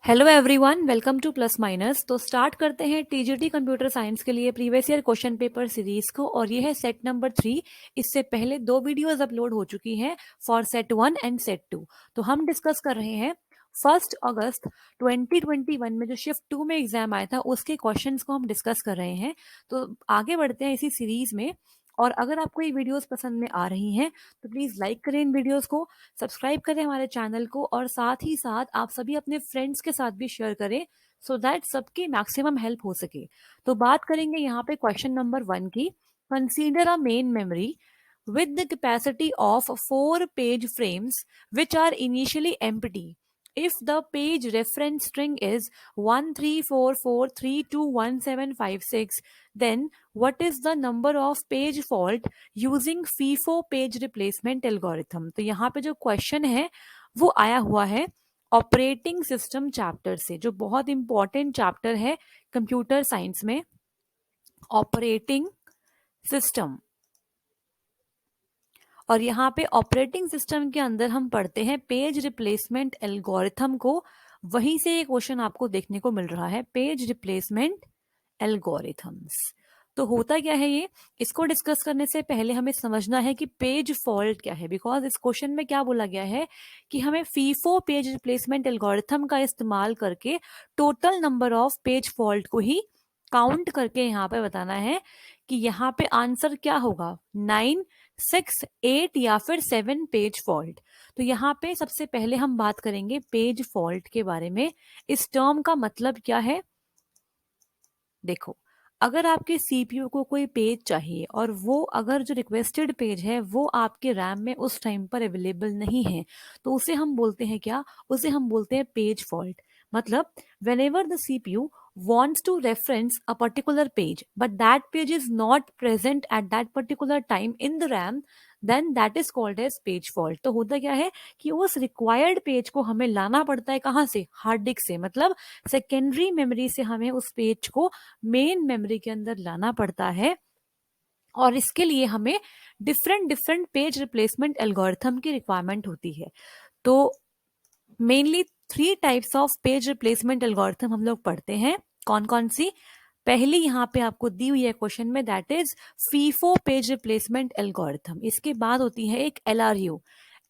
Hello everyone, welcome two plus minus. तो start करते हैं टीजीटी कंप्यूटर साइंस के लिए previous year question paper series को। और ये है सेट नंबर 3। इससे पहले 2 वीडियोस अपलोड हो चुकी हैं फॉर सेट 1 एंड सेट 2। तो हम डिस्कस कर रहे हैं 1 अगस्त 2021 में जो शिफ्ट 2 में एग्जाम आया था उसके क्वेश्चंस को हम डिस्कस कर रहे हैं। तो आगे बढ़ते हैं इसी सीरीज में। और अगर आपको ये वीडियोस पसंद में आ रही हैं तो प्लीज लाइक करें इन वीडियोस को, सब्सक्राइब करें हमारे चैनल को, और साथ ही साथ आप सभी अपने फ्रेंड्स के साथ भी शेयर करें सो दैट सबकी मैक्सिमम हेल्प हो सके। तो बात करेंगे यहाँ पे क्वेश्चन नंबर 1 की। Consider a main memory with the capacity of 4 page frames which are initially empty. If the page reference string is 1344321756, then what is the number of page fault using FIFO page replacement algorithm? तो यहाँ पे जो question है वो आया हुआ है operating system chapter से, जो बहुत इंपॉर्टेंट चैप्टर है कंप्यूटर साइंस में, ऑपरेटिंग सिस्टम। और यहाँ पे ऑपरेटिंग सिस्टम के अंदर हम पढ़ते हैं पेज रिप्लेसमेंट एल्गोरिथम को। वहीं से ये क्वेश्चन आपको देखने को मिल रहा है, पेज रिप्लेसमेंट एल्गोरिथम्स। तो होता क्या है ये, इसको डिस्कस करने से पहले हमें समझना है कि पेज फॉल्ट क्या है। बिकॉज इस क्वेश्चन में क्या बोला गया है कि हमें फीफो पेज रिप्लेसमेंट एल्गोरिथम का इस्तेमाल करके total number of page fault को ही काउंट करके यहाँ पे बताना है कि यहाँ पे आंसर क्या होगा, 9, 6, 8 या फिर 7 पेज फॉल्ट। तो यहाँ पे सबसे पहले हम बात करेंगे पेज फॉल्ट के बारे में। इस टर्म का मतलब क्या है, देखो, अगर आपके सीपीयू को कोई पेज चाहिए और वो अगर जो रिक्वेस्टेड पेज है वो आपके रैम में उस टाइम पर अवेलेबल नहीं है, तो उसे हम बोलते हैं क्या, उसे हम बोलते हैं पेज फॉल्ट। मतलब whenever the CPU wants to reference a particular page but that page is not present at that particular time in the RAM, then that is called as page fault। तो होता क्या है कि उस required page को हमें लाना पड़ता है कहाँ से, हार्ड डिस्क से। मतलब सेकेंडरी मेमोरी से हमें उस पेज को मेन मेमोरी के अंदर लाना पड़ता है। और इसके लिए हमें different different page replacement algorithm की रिक्वायरमेंट होती है। तो mainly 3 types of page replacement algorithm हम लोग पढ़ते हैं। कौन कौन सी, पहली यहाँ पे आपको दी हुई है क्वेश्चन में, that is FIFO page replacement algorithm. इसके बाद होती है एक LRU.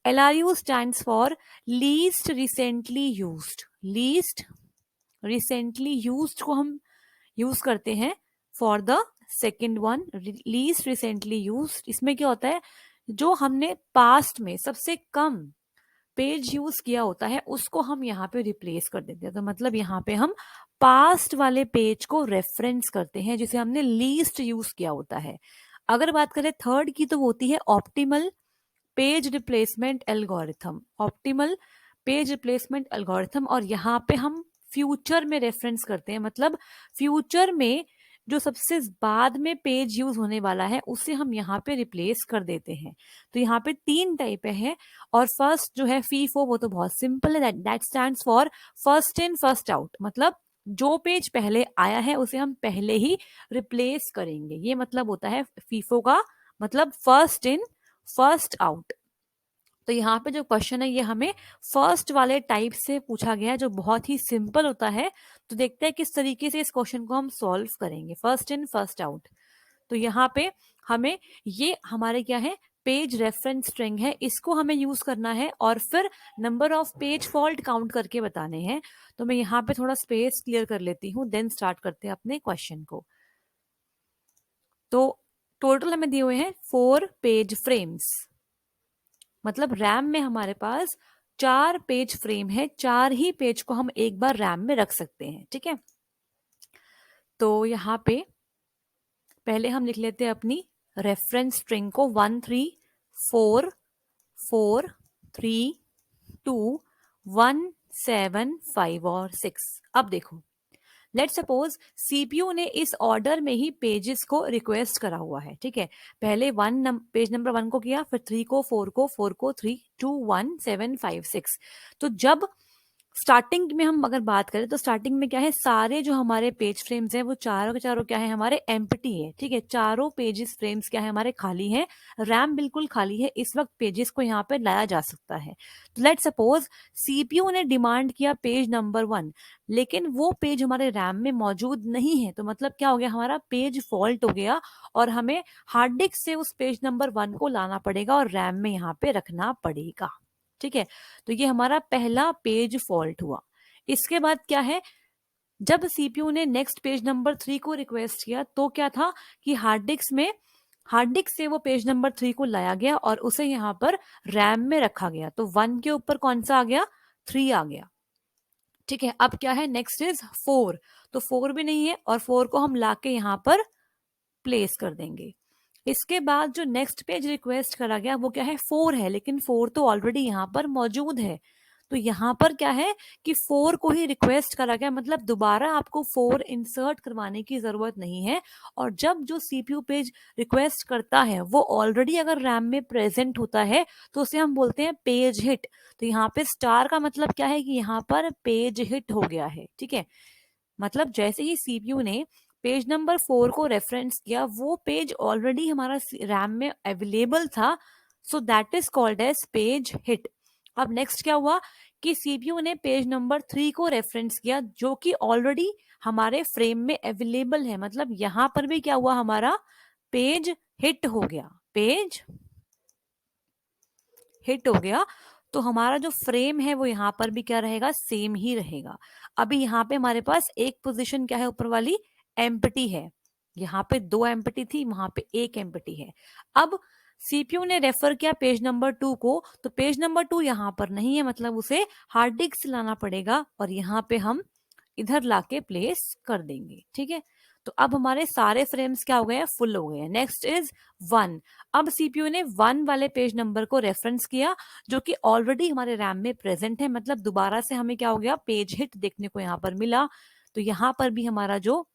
LRU stands for least recently used. Least recently used को हम यूज करते हैं for the second one, least recently used. इसमें क्या होता है, जो हमने पास्ट में सबसे कम पेज यूज किया होता है उसको हम यहाँ पे रिप्लेस कर देते हैं। तो मतलब यहाँ पे हम पास्ट वाले पेज को रेफरेंस करते हैं जिसे हमने लीस्ट यूज किया होता है। अगर बात करें थर्ड की, तो वो होती है optimal page replacement algorithm. Optimal page replacement algorithm, और यहाँ पे हम फ्यूचर में रेफरेंस करते हैं। मतलब फ्यूचर में जो सबसे बाद में पेज यूज होने वाला है उसे हम यहाँ पे रिप्लेस कर देते हैं। तो यहाँ पे 3 टाइप है। और फर्स्ट जो है फीफो, वो तो बहुत सिंपल है, that stands for first in first out. मतलब जो पेज पहले आया है उसे हम पहले ही रिप्लेस करेंगे, ये मतलब होता है फीफो का, मतलब फर्स्ट इन फर्स्ट आउट। तो यहाँ पे जो क्वेश्चन है ये हमें फर्स्ट वाले टाइप से पूछा गया है, जो बहुत ही सिंपल होता है। तो देखते हैं किस तरीके से इस क्वेश्चन को हम सॉल्व करेंगे, फर्स्ट इन फर्स्ट आउट। तो यहाँ पे हमें ये हमारे क्या है, पेज रेफरेंस स्ट्रिंग है, इसको हमें यूज करना है और फिर number of page fault count करके बताने हैं। तो मैं यहाँ पे थोड़ा स्पेस क्लियर कर लेती हूँ, देन स्टार्ट करते हैं अपने क्वेश्चन को। तो टोटल हमें दिए हुए हैं 4 पेज फ्रेम्स। मतलब रैम में हमारे पास 4 पेज फ्रेम है, 4 ही पेज को हम एक बार रैम में रख सकते हैं। ठीक है, तो यहाँ पे पहले हम लिख लेते हैं अपनी रेफरेंस स्ट्रिंग को, 1 3 4 4 3 2 1 7 5 और 6। अब देखो, लेट सपोज सीपीयू ने इस ऑर्डर में ही पेजेस को रिक्वेस्ट करा हुआ है। ठीक है, पहले पेज नंबर 1 को किया, फिर 3 को, 4 को, 4 को, 3 2 1 7 5 6। तो जब स्टार्टिंग में हम अगर बात करें तो स्टार्टिंग में क्या है, सारे जो हमारे पेज फ्रेम्स हैं वो चारों के चारों क्या है, हमारे एम्प्टी है। ठीक है, चारों पेजेस फ्रेम्स क्या है, हमारे खाली हैं, रैम बिल्कुल खाली है। इस वक्त पेजेस को यहाँ पे लाया जा सकता है। तो लेट सपोज सीपीयू ने डिमांड किया पेज नंबर 1, लेकिन वो पेज हमारे रैम में मौजूद नहीं है। तो मतलब क्या हो गया, हमारा पेज फॉल्ट हो गया और हमें हार्ड डिस्क से उस पेज नंबर 1 को लाना पड़ेगा और रैम में यहाँ पे रखना पड़ेगा। ठीक है, तो ये हमारा पहला पेज फॉल्ट हुआ। इसके बाद क्या है, जब सीपीयू ने नेक्स्ट पेज नंबर 3 को रिक्वेस्ट किया तो क्या था कि हार्ड डिस्क से वो पेज नंबर 3 को लाया गया और उसे यहाँ पर रैम में रखा गया। तो 1 के ऊपर कौन सा आ गया, 3 आ गया। ठीक है, अब क्या है, नेक्स्ट इज 4। तो 4 भी नहीं है और 4 को हम लाके यहाँ पर प्लेस कर देंगे। इसके बाद जो नेक्स्ट पेज रिक्वेस्ट करा गया वो क्या है, 4 है, लेकिन 4 तो ऑलरेडी यहाँ पर मौजूद है। तो यहाँ पर क्या है कि 4 को ही रिक्वेस्ट करा गया, मतलब दोबारा आपको 4 इंसर्ट करवाने की जरूरत नहीं है। और जब जो सीपीयू पेज रिक्वेस्ट करता है वो ऑलरेडी अगर रैम में प्रेजेंट होता है तो उसे हम बोलते हैं पेज हिट। तो यहाँ पे स्टार का मतलब क्या है कि यहाँ पर पेज हिट हो गया है। ठीक है, मतलब जैसे ही सीपीयू ने पेज नंबर 4 को रेफरेंस किया, वो पेज ऑलरेडी हमारा रैम में अवेलेबल था। So that is called as page hit. अब नेक्स्ट क्या हुआ कि सीपीयू ने पेज नंबर 3 को रेफरेंस किया जो कि ऑलरेडी हमारे फ्रेम में अवेलेबल है। मतलब यहां पर भी क्या हुआ, हमारा पेज हिट हो गया, पेज हिट हो गया। तो हमारा जो फ्रेम है वो यहाँ पर भी क्या रहेगा, सेम ही रहेगा। अभी यहाँ पे हमारे पास एक पोजीशन क्या है, ऊपर वाली एम्प्टी है। यहाँ पे 2 एम्प्टी थी, वहां पे 1 एम्प्टी है। अब सीपीयू ने रेफर किया पेज नंबर 2 को, तो पेज नंबर 2 यहाँ पर नहीं है, मतलब उसे हार्ड डिस्क से लाना पड़ेगा और यहाँ पे हम इधर लाके प्लेस कर देंगे। ठीक है, तो अब हमारे सारे फ्रेम्स क्या हो गए हैं, फुल हो गए हैं। Next is 1। अब सीपीयू ने 1 वाले पेज नंबर को रेफरेंस किया जो कि ऑलरेडी हमारे रैम में प्रेजेंट है, मतलब दोबारा से हमें क्या हो गया, पेज हिट देखने को यहाँ पर मिला। तो यहाँ पर भी हमारा जो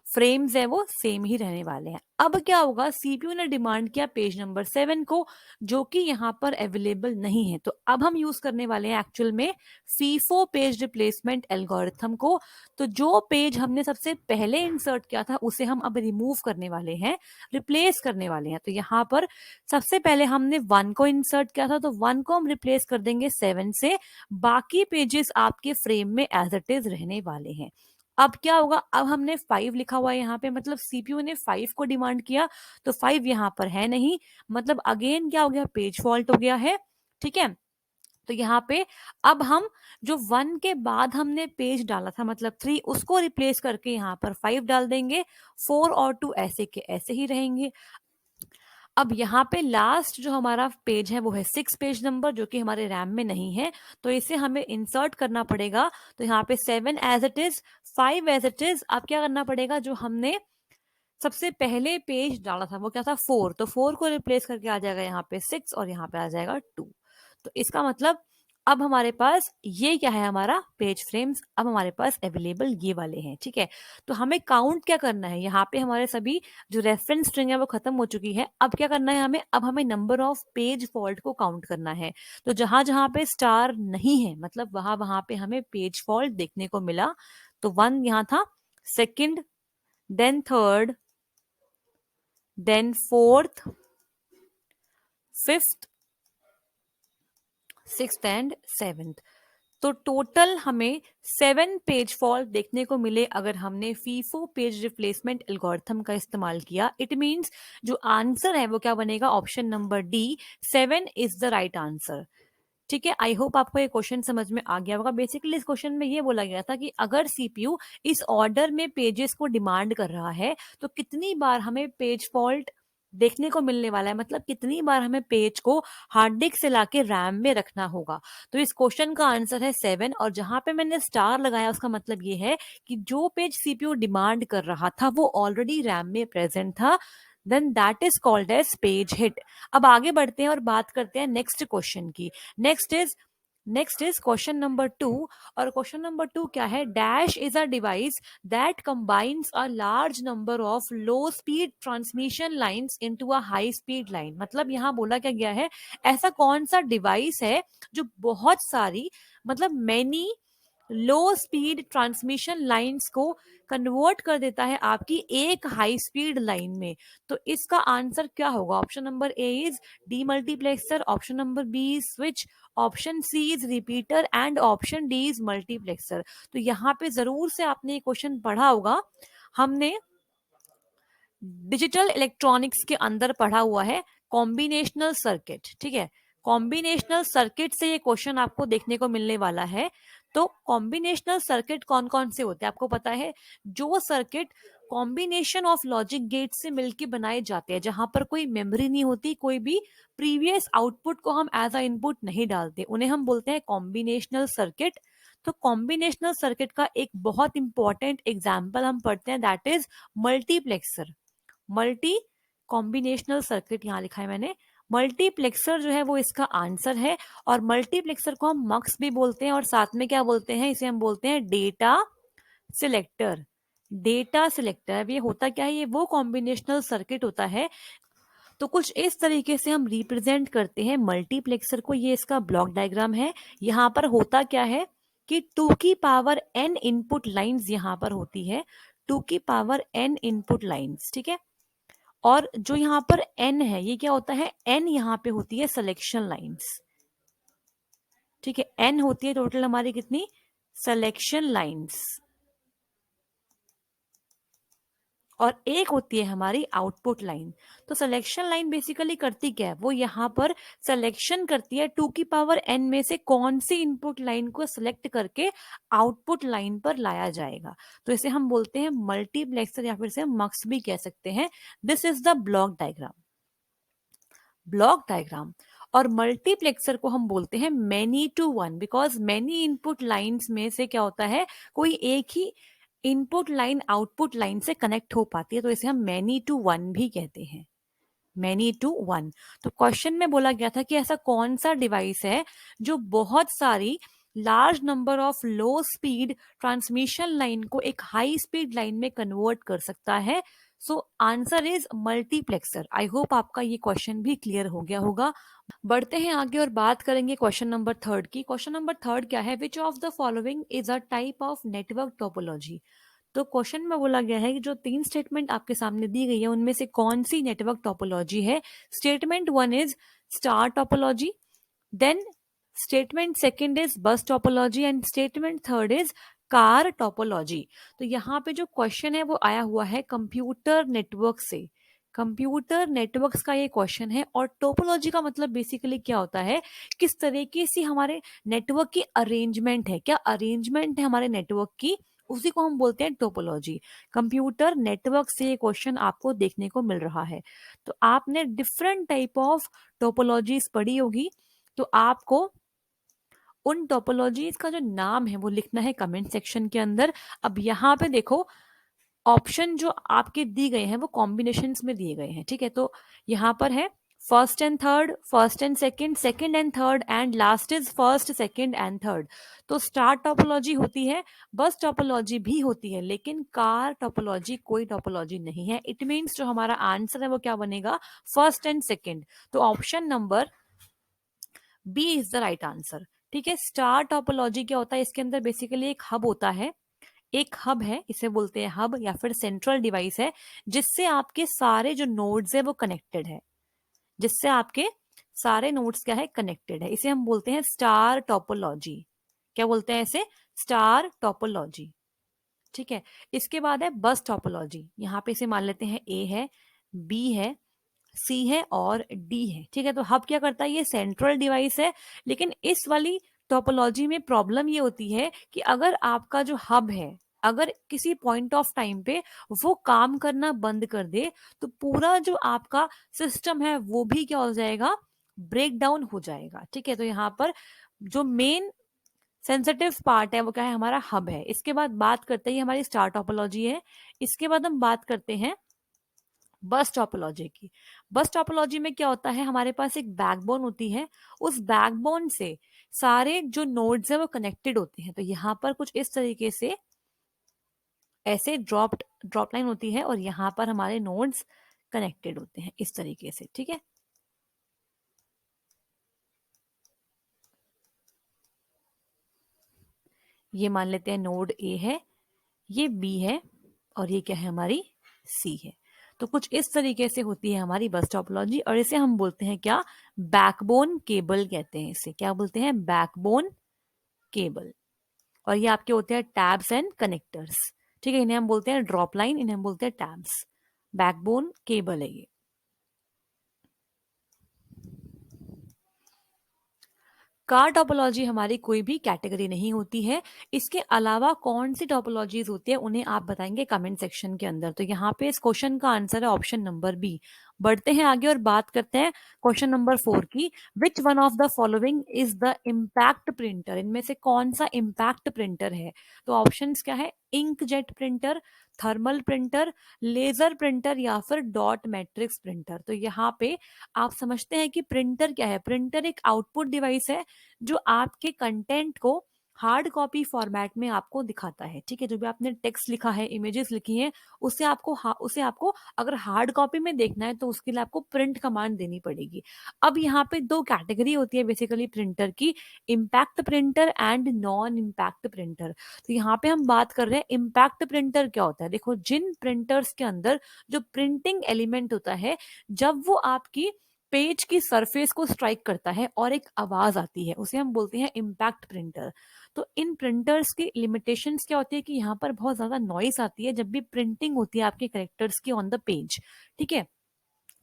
फ्रेम्स है वो सेम ही रहने वाले हैं। अब क्या होगा, सीपीयू ने डिमांड किया पेज नंबर 7 को जो कि यहाँ पर अवेलेबल नहीं है। तो अब हम यूज करने वाले हैं एक्चुअल में फीफो पेज रिप्लेसमेंट एल्गोरिथम को। तो जो पेज हमने सबसे पहले इंसर्ट किया था उसे हम अब रिमूव करने वाले हैं, रिप्लेस करने वाले हैं। तो यहाँ पर सबसे पहले हमने 1 को इंसर्ट किया था, तो 1 को हम रिप्लेस कर देंगे 7 से। बाकी पेजेस आपके फ्रेम में एज इट इज रहने वाले हैं। अब क्या होगा, अब हमने 5 लिखा हुआ है यहाँ पे, मतलब सीपीयू ने 5 को डिमांड किया तो 5 यहाँ पर है नहीं, मतलब अगेन क्या हो गया, पेज फॉल्ट हो गया है। ठीक है, तो यहाँ पे अब हम जो 1 के बाद हमने पेज डाला था मतलब 3, उसको रिप्लेस करके यहाँ पर 5 डाल देंगे। 4 और 2 ऐसे के ऐसे ही रहेंगे। अब यहाँ पे लास्ट जो हमारा पेज है वो है 6 पेज नंबर जो कि हमारे रैम में नहीं है, तो इसे हमें इंसर्ट करना पड़ेगा। तो यहाँ पे 7 as it is, 5 as it is. अब क्या करना पड़ेगा, जो हमने सबसे पहले पेज डाला था वो क्या था, 4, तो 4 को रिप्लेस करके आ जाएगा यहाँ पे 6 और यहाँ पे आ जाएगा 2। तो इसका मतलब अब हमारे पास ये क्या है, हमारा पेज फ्रेम्स अब हमारे पास अवेलेबल ये वाले हैं। ठीक है, तो हमें काउंट क्या करना है, यहाँ पे हमारे सभी जो रेफरेंस स्ट्रिंग है वो खत्म हो चुकी है। अब क्या करना है हमें, अब हमें नंबर ऑफ पेज फॉल्ट को काउंट करना है। तो जहां जहां पे स्टार नहीं है मतलब वहां वहां पे हमें पेज फॉल्ट देखने को मिला। तो 1 यहाँ था, second, then third, then fourth, fifth, sixth and seventh. तो टोटल हमें 7 पेज फॉल्ट देखने को मिले अगर हमने फीफो पेज रिप्लेसमेंट एल्गोरिथम का इस्तेमाल किया। इट मींस जो आंसर है वो क्या बनेगा, option number D, 7 is the right answer. ठीक है, आई होप आपको ये क्वेश्चन समझ में आ गया होगा। बेसिकली इस क्वेश्चन में ये बोला गया था कि अगर सीपीयू इस ऑर्डर में पेजेस को डिमांड कर रहा है तो कितनी बार हमें पेज फॉल्ट देखने को मिलने वाला है, मतलब कितनी बार हमें पेज को हार्ड डिस्क से लाके रैम में रखना होगा। तो इस क्वेश्चन का आंसर है 7। और जहां पे मैंने स्टार लगाया उसका मतलब ये है कि जो पेज सीपीयू डिमांड कर रहा था वो ऑलरेडी रैम में प्रेजेंट था, then that is called as page hit. अब आगे बढ़ते हैं और बात करते हैं नेक्स्ट क्वेश्चन की। Next is question number 2। और क्वेश्चन नंबर 2 क्या है, dash is a device that combines a large number of low speed transmission lines into a high speed line. मतलब यहाँ बोला क्या गया है, ऐसा कौन सा डिवाइस है जो बहुत सारी मतलब मैनी लो स्पीड ट्रांसमिशन लाइंस को कन्वर्ट कर देता है आपकी एक हाई स्पीड लाइन में। तो इसका आंसर क्या होगा? Option number A is demultiplexer, option number B is switch, option C is repeater and option D is multiplexer. तो यहाँ पे जरूर से आपने ये क्वेश्चन पढ़ा होगा, हमने डिजिटल इलेक्ट्रॉनिक्स के अंदर पढ़ा हुआ है कॉम्बिनेशनल सर्किट। ठीक है, कॉम्बिनेशनल सर्किट से ये क्वेश्चन आपको देखने को मिलने वाला है। तो कॉम्बिनेशनल सर्किट कौन कौन से होते हैं आपको पता है? जो circuit combination of logic gate से मिलकर बनाए जाते हैं, जहां पर कोई मेमोरी नहीं होती, कोई भी प्रीवियस आउटपुट को हम एज अ इनपुट नहीं डालते, उन्हें हम बोलते हैं कॉम्बिनेशनल सर्किट। तो कॉम्बिनेशनल सर्किट का एक बहुत इंपॉर्टेंट एग्जाम्पल हम पढ़ते हैं, that is multiplexer. Multi combinational circuit यहां लिखा है मैंने, मल्टीप्लेक्सर जो है वो इसका आंसर है। और मल्टीप्लेक्सर को हम मक्स भी बोलते हैं, और साथ में क्या बोलते हैं, इसे हम बोलते हैं डेटा सिलेक्टर। डेटा सिलेक्टर ये होता क्या है? ये वो कॉम्बिनेशनल सर्किट होता है। तो कुछ इस तरीके से हम रिप्रेजेंट करते हैं मल्टीप्लेक्सर को। ये इसका ब्लॉक डायग्राम है। यहाँ पर होता क्या है कि 2 की पावर n इनपुट लाइंस यहाँ पर होती है, 2 की पावर n इनपुट लाइंस। ठीक है, और जो यहाँ पर n है ये क्या होता है? n यहाँ पे होती है सिलेक्शन लाइंस। ठीक है, n होती है टोटल हमारी कितनी? Selection lines. और एक होती है हमारी आउटपुट लाइन। तो सिलेक्शन लाइन बेसिकली करती क्या है? वो यहाँ पर सिलेक्शन करती है 2 की पावर n में से कौन सी इनपुट लाइन को सिलेक्ट करके आउटपुट लाइन पर लाया जाएगा। तो इसे हम बोलते हैं मल्टीप्लेक्सर, या फिर से मक्स भी कह सकते हैं। This is the block diagram. Block diagram. और मल्टीप्लेक्सर को हम बोलते हैं many to one, because many input lines में से क्या होता है, कोई एक ही इनपुट लाइन आउटपुट लाइन से कनेक्ट हो पाती है, तो इसे हम मैनी टू वन भी कहते हैं। Many to one. तो क्वेश्चन में बोला गया था कि ऐसा कौन सा डिवाइस है जो बहुत सारी large number of low speed transmission line को एक हाई स्पीड लाइन में कन्वर्ट कर सकता है। So answer is multiplexer. I hope आपका ये क्वेश्चन भी क्लियर हो गया होगा। बढ़ते हैं आगे और बात करेंगे क्वेश्चन नंबर थर्ड की। क्वेश्चन नंबर थर्ड क्या है? विच of the following is a type of network topology. तो क्वेश्चन में बोला गया है कि जो 3 स्टेटमेंट आपके सामने दी गई है उनमें से कौन सी नेटवर्क टोपोलॉजी है। Statement 1 is star topology, then statement second is bus topology and statement third is car topology. तो यहाँ पे जो क्वेश्चन है वो आया हुआ है कंप्यूटर नेटवर्क से। कंप्यूटर नेटवर्क्स का ये क्वेश्चन है। और टोपोलॉजी का मतलब बेसिकली क्या होता है, किस तरीके से हमारे नेटवर्क की अरेंजमेंट है, क्या अरेंजमेंट है हमारे नेटवर्क की, उसी को हम बोलते हैं टोपोलॉजी। कंप्यूटर नेटवर्क से ये क्वेश्चन आपको देखने को मिल रहा है। तो आपने डिफरेंट टाइप ऑफ टोपोलॉजीज पढ़ी होगी, तो आपको उन टोपोलॉजीज का जो नाम है वो लिखना है कमेंट सेक्शन के अंदर। अब यहाँ पे देखो, ऑप्शन जो आपके दिए गए हैं वो कॉम्बिनेशन में दिए गए हैं। ठीक है, तो यहाँ पर है first and third, first and second, second and third, and last is first second and third. तो स्टार टोपोलॉजी होती है, बस टोपोलॉजी भी होती है, लेकिन कार टोपोलॉजी कोई टोपोलॉजी नहीं है। इट मीन्स जो हमारा आंसर है वो क्या बनेगा? First and second. तो option number B is the right answer. ठीक है, स्टार टोपोलॉजी क्या होता है? इसके अंदर बेसिकली एक हब होता है, एक हब है, इसे बोलते हैं हब या फिर सेंट्रल डिवाइस है, जिससे आपके सारे जो नोड्स है वो कनेक्टेड है, जिससे आपके सारे नोड्स क्या है? कनेक्टेड है। इसे हम बोलते हैं स्टार टोपोलॉजी। क्या बोलते हैं इसे? Star topology. ठीक है, इसके बाद है बस टोपोलॉजी। यहाँ पे इसे मान लेते हैं ए है, बी है, सी है और डी है। ठीक है, तो हब क्या करता है? ये सेंट्रल डिवाइस है। लेकिन इस वाली टोपोलॉजी में प्रॉब्लम ये होती है कि अगर आपका जो हब है, अगर किसी पॉइंट ऑफ टाइम पे वो काम करना बंद कर दे, तो पूरा जो आपका सिस्टम है वो भी क्या हो जाएगा? ब्रेक डाउन हो जाएगा। ठीक है, तो यहाँ पर जो मेन सेंसिटिव पार्ट है वो क्या है? हमारा हब है। इसके बाद बात करते हैं, हमारी स्टार टोपोलॉजी है। इसके बाद हम बात करते हैं बस टोपोलॉजी की। बस टोपोलॉजी में क्या होता है? हमारे पास एक बैकबोन होती है, उस बैकबोन से सारे जो नोड्स है वो कनेक्टेड होते हैं। तो यहाँ पर कुछ इस तरीके से ऐसे ड्रॉप लाइन होती है, और यहाँ पर हमारे नोड्स कनेक्टेड होते हैं इस तरीके से। ठीक है, ये मान लेते हैं नोड ए है, ये बी है और ये क्या है हमारी सी है। तो कुछ इस तरीके से होती है हमारी बस टोपोलॉजी और इसे हम बोलते हैं क्या, बैकबोन केबल कहते हैं। इसे क्या बोलते हैं, बैकबोन केबल। और ये आपके होते हैं टैब्स एंड कनेक्टर्स। ठीक है, इन्हें हम बोलते हैं ड्रॉप लाइन, इन्हें हम बोलते हैं टैब्स। बैकबोन केबल है ये। कार टोपोलॉजी हमारी कोई भी कैटेगरी नहीं होती है। इसके अलावा कौन सी टोपोलॉजीज होती है उन्हें आप बताएंगे कमेंट सेक्शन के अंदर। तो यहाँ पे इस क्वेश्चन का आंसर है ऑप्शन नंबर बी। बढ़ते हैं आगे और बात करते हैं क्वेश्चन नंबर 4 की। Which one of the following is the impact printer, इनमें से कौन सा इम्पैक्ट प्रिंटर है। तो ऑप्शंस क्या है, ink jet printer, thermal printer, laser printer या फिर डॉट मैट्रिक्स प्रिंटर। तो यहाँ पे आप समझते हैं कि प्रिंटर क्या है। प्रिंटर एक आउटपुट डिवाइस है जो आपके कंटेंट को हार्ड कॉपी फॉर्मेट में आपको दिखाता है। ठीक है, जो भी आपने टेक्स्ट लिखा है, इमेजेस लिखी हैं, उसे आपको अगर हार्ड कॉपी में देखना है तो उसके लिए आपको प्रिंट कमांड देनी पड़ेगी। अब यहाँ पे दो कैटेगरी होती है बेसिकली प्रिंटर की, impact printer and non impact printer. तो यहाँ पे हम बात कर रहे हैं इम्पैक्ट प्रिंटर क्या होता है। देखो, जिन प्रिंटर्स के अंदर जो प्रिंटिंग एलिमेंट होता है, जब वो आपकी पेज की सरफेस को स्ट्राइक करता है और एक आवाज आती है, उसे हम बोलते हैं इम्पैक्ट प्रिंटर। तो इन प्रिंटर्स की लिमिटेशंस क्या होती है कि यहाँ पर बहुत ज्यादा नॉइस आती है जब भी प्रिंटिंग होती है आपके कैरेक्टर्स की ऑन द पेज। ठीक है,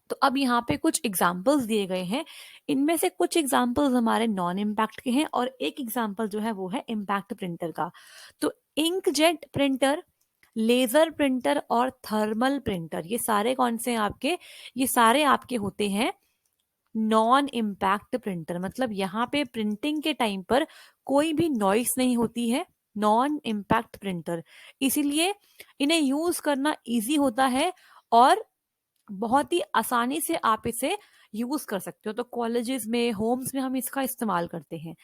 तो अब यहाँ पे कुछ एग्जाम्पल्स दिए गए हैं। इनमें से कुछ एग्जाम्पल्स हमारे नॉन इम्पैक्ट के हैं और एक एग्जाम्पल जो है वो है इम्पैक्ट प्रिंटर का। तो इंकजेट प्रिंटर, लेजर प्रिंटर और थर्मल प्रिंटर, ये सारे कौन से हैं आपके, ये सारे आपके होते हैं नॉन इम्पैक्ट प्रिंटर। मतलब यहाँ पे प्रिंटिंग के टाइम पर कोई भी नॉइस नहीं होती है, नॉन इम्पैक्ट प्रिंटर। इसीलिए इन्हें यूज करना इजी होता है और बहुत ही आसानी से आप इसे यूज कर सकते हो। तो कॉलेजेस में, होम्स में हम इसका इस्तेमाल करते हैं।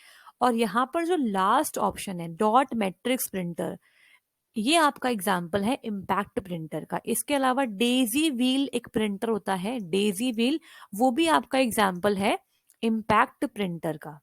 और यहाँ पर जो लास्ट ऑप्शन है डॉट मैट्रिक्स प्रिंटर, ये आपका एग्जाम्पल है इम्पैक्ट प्रिंटर का। इसके अलावा डेजी व्हील एक प्रिंटर होता है, डेजी व्हील, वो भी आपका एग्जाम्पल है इम्पैक्ट प्रिंटर का।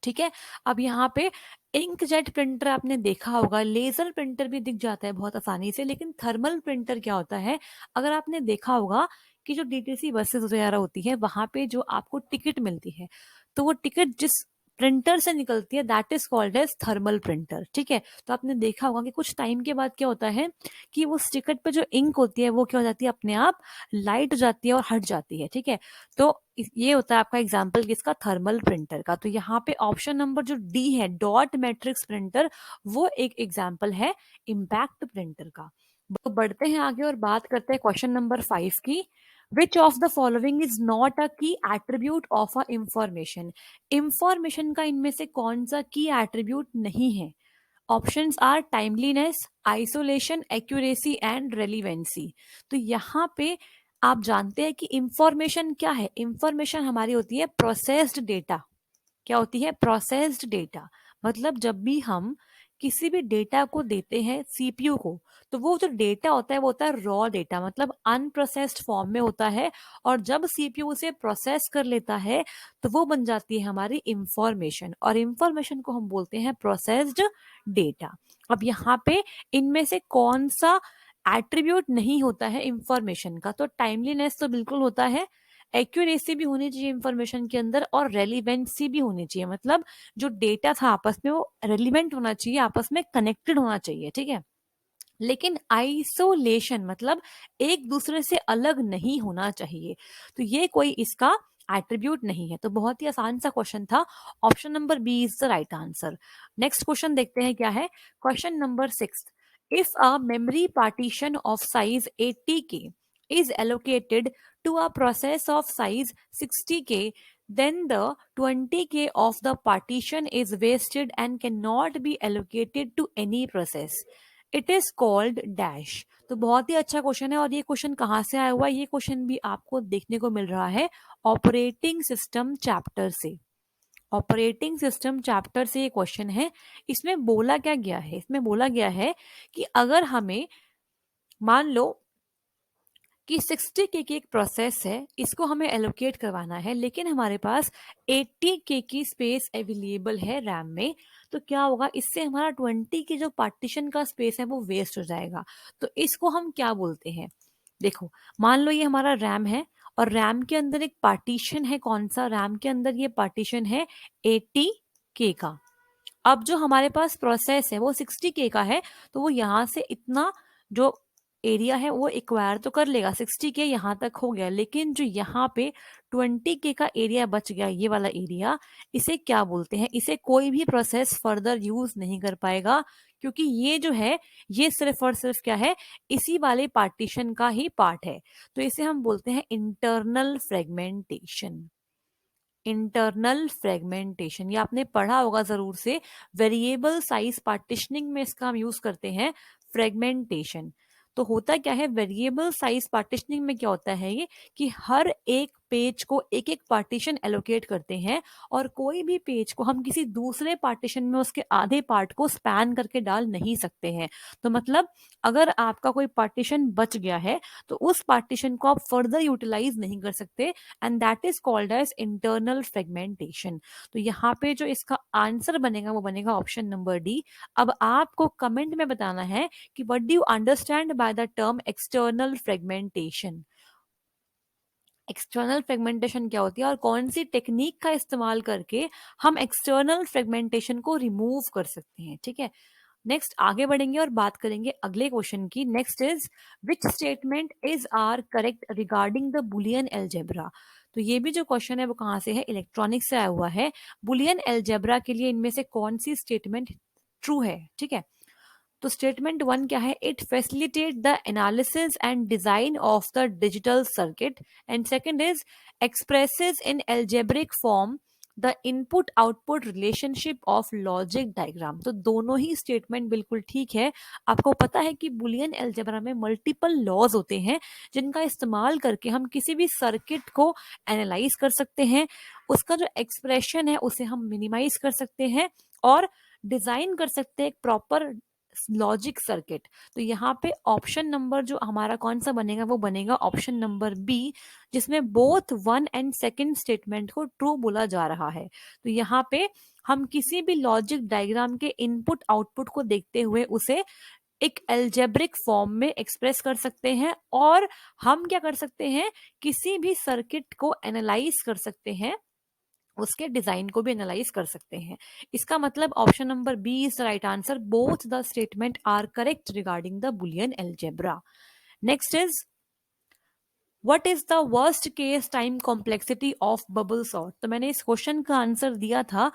ठीक है, अब यहाँ पे इंकजेट प्रिंटर आपने देखा होगा, लेजर प्रिंटर भी दिख जाता है बहुत आसानी से। लेकिन थर्मल प्रिंटर क्या होता है, अगर आपने देखा होगा कि जो डीटीसी बसेस वगैरह होती है वहां पे जो आपको टिकट मिलती है, तो वो टिकट जिस प्रिंटर से निकलती है that is called as thermal printer. ठीक है, तो आपने देखा होगा कि कुछ टाइम के बाद क्या होता है कि वो टिकट पे जो इंक होती है वो क्या हो जाती है, अपने आप लाइट हो जाती है और हट जाती है। ठीक है, तो ये होता है आपका एग्जाम्पल किसका, थर्मल प्रिंटर का। तो यहाँ पे ऑप्शन नंबर जो डी है डॉट मैट्रिक्स प्रिंटर, वो एक एग्जाम्पल है इम्पैक्ट प्रिंटर का। तो बढ़ते हैं आगे और बात करते हैं क्वेश्चन नंबर 5 की। Which of the following is not a key attribute of a information. Information का इनमें से कौन सा की एट्रीब्यूट नहीं है। Options are timeliness, isolation, accuracy and relevancy. तो यहाँ पे आप जानते हैं कि इंफॉर्मेशन क्या है। इंफॉर्मेशन हमारी होती है प्रोसेस्ड डेटा। क्या होती है, प्रोसेस्ड डेटा। मतलब जब भी हम किसी भी डेटा को देते हैं सीपीयू को, तो वो जो डेटा होता है वो होता है रॉ डेटा, मतलब अनप्रोसेस्ड फॉर्म में होता है। और जब सीपीयू उसे प्रोसेस कर लेता है तो वो बन जाती है हमारी इंफॉर्मेशन, और इंफॉर्मेशन को हम बोलते हैं प्रोसेस्ड डेटा। अब यहाँ पे इनमें से कौन सा एट्रीब्यूट नहीं होता है इंफॉर्मेशन का, तो टाइमलीनेस तो बिल्कुल होता है, एक्यूरेसी भी होनी चाहिए इंफॉर्मेशन के अंदर, और रेलिवेंसी भी होनी चाहिए। मतलब जो डेटा था आपस में वो रेलिवेंट होना चाहिए, आपस में कनेक्टेड होना चाहिए। ठीक है, लेकिन आइसोलेशन मतलब एक दूसरे से अलग नहीं होना चाहिए, तो ये कोई इसका एट्रीब्यूट नहीं है। तो बहुत ही आसान सा क्वेश्चन था, option number B is the right answer. Next question देखते हैं क्या है, question number 6। If a memory partition of size 80K is allocated to a process of size 60K, then the 20K of the partition is wasted and cannot be allocated to any process. It is called dash. तो बहुत ही अच्छा question है, और ये question कहाँ से आया हुआ है, ये क्वेश्चन भी आपको देखने को मिल रहा है ऑपरेटिंग सिस्टम चैप्टर से। ऑपरेटिंग सिस्टम चैप्टर से ये क्वेश्चन है। इसमें बोला क्या गया है, इसमें बोला गया है कि अगर हमें मान लो कि 60K की एक प्रोसेस है, इसको हमें एलोकेट करवाना है, लेकिन हमारे पास 80K की स्पेस अवेलेबल है रैम में। तो क्या होगा, इससे हमारा 20 की जो पार्टीशन का स्पेस है वो वेस्ट हो जाएगा। तो इसको हम क्या बोलते हैं? देखो, मान लो ये हमारा रैम है और रैम के अंदर एक पार्टीशन है। कौन सा? रैम के अंदर ये पार्टीशन है 80K का। अब जो हमारे पास प्रोसेस है वो 60K का है, तो वो यहाँ से इतना जो एरिया है वो एक्वायर तो कर लेगा। 60K यहाँ तक हो गया, लेकिन जो यहाँ पे 20K का एरिया बच गया, ये वाला एरिया, इसे क्या बोलते हैं? इसे कोई भी प्रोसेस फर्दर यूज नहीं कर पाएगा, क्योंकि ये जो है ये सिर्फ और सिर्फ क्या है, इसी वाले पार्टीशन का ही पार्ट है। तो इसे हम बोलते हैं इंटरनल फ्रेगमेंटेशन। इंटरनल फ्रेगमेंटेशन, ये आपने पढ़ा होगा जरूर से। वेरिएबल साइज पार्टीशनिंग में इसका हम यूज करते हैं फ्रेगमेंटेशन। तो होता क्या है, वेरिएबल साइज पार्टीशनिंग में क्या होता है ये, कि हर एक पेज को एक एक पार्टीशन एलोकेट करते हैं, और कोई भी पेज को हम किसी दूसरे पार्टीशन में उसके आधे पार्ट को स्पैन करके डाल नहीं सकते हैं। तो मतलब अगर आपका कोई पार्टीशन बच गया है तो उस पार्टीशन को आप फर्दर यूटिलाइज नहीं कर सकते, and that is called as internal fragmentation. तो यहाँ पे जो इसका आंसर बनेगा वो बनेगा ऑप्शन नंबर डी। अब आपको कमेंट में बताना है कि what do you understand by the term external fragmentation. External fragmentation क्या होती है और कौन सी टेक्निक का इस्तेमाल करके हम एक्सटर्नल फ्रेगमेंटेशन को रिमूव कर सकते हैं, ठीक है। नेक्स्ट आगे बढ़ेंगे और बात करेंगे अगले क्वेश्चन की। Next is which statement is are correct regarding the Boolean algebra. तो ये भी जो क्वेश्चन है वो कहाँ से है? इलेक्ट्रॉनिक्स से आया हुआ है। बुलियन एल्जेब्रा के लिए इनमें से कौन सी स्टेटमेंट ट्रू है, ठीक है। तो स्टेटमेंट वन क्या है? It facilitate the analysis and design of the digital circuit. And second is expresses in algebraic form the input output relationship of logic diagram. तो दोनों ही स्टेटमेंट बिल्कुल ठीक है। आपको पता है कि बुलियन एल्जेब्रा में मल्टीपल लॉज होते हैं जिनका इस्तेमाल करके हम किसी भी सर्किट को एनालाइज कर सकते हैं, उसका जो एक्सप्रेशन है उसे हम मिनिमाइज कर सकते हैं और डिजाइन कर सकते हैं एक प्रॉपर लॉजिक सर्किट। तो यहाँ पे ऑप्शन नंबर जो हमारा कौन सा बनेगा वो बनेगा ऑप्शन नंबर बी, जिसमें both one and second statement को ट्रू बोला जा रहा है। तो यहाँ पे हम किसी भी लॉजिक डायग्राम के इनपुट आउटपुट को देखते हुए उसे एक एल्जेब्रिक फॉर्म में एक्सप्रेस कर सकते हैं, और हम क्या कर सकते हैं, किसी भी सर्किट को एनालाइज कर सकते हैं, उसके डिजाइन को भी एनालाइज कर सकते हैं। इसका मतलब option number B is the right answer. Both the statement are correct regarding the Boolean algebra. Next is what is the worst case time complexity of bubble sort. तो मैंने इस क्वेश्चन का आंसर दिया था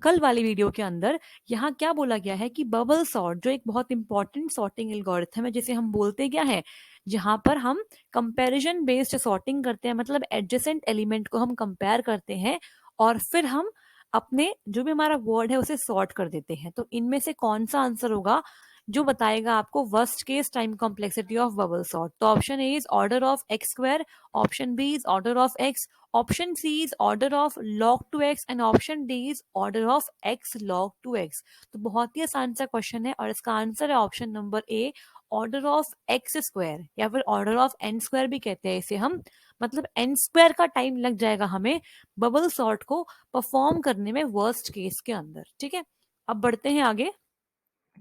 कल वाली वीडियो के अंदर। यहाँ क्या बोला गया है कि बबल सॉर्ट जो एक बहुत इंपॉर्टेंट सॉर्टिंग एल्गोरिथम है, जिसे हम बोलते क्या है, जहां पर हम कंपैरिजन बेस्ड सॉर्टिंग करते हैं, मतलब एडजेसेंट एलिमेंट को हम कंपेयर करते हैं और फिर हम अपने जो भी हमारा वर्ड है उसे सॉर्ट कर देते हैं। तो इनमें से कौन सा आंसर होगा जो बताएगा आपको worst case time complexity of bubble sort? तो option A is order of X square, option B is order of X, option C is order of log 2x and option D is order of x log 2x। तो बहुत ही आसान सा question है और इसका answer है option number A, order of X square, या फिर ऑर्डर ऑफ एन स्क्वायर भी कहते हैं इसे हम। मतलब एन स्क्वायर का टाइम लग जाएगा हमें बबल सॉर्ट को परफॉर्म करने में वर्स्ट केस के अंदर, ठीक है। अब बढ़ते हैं आगे।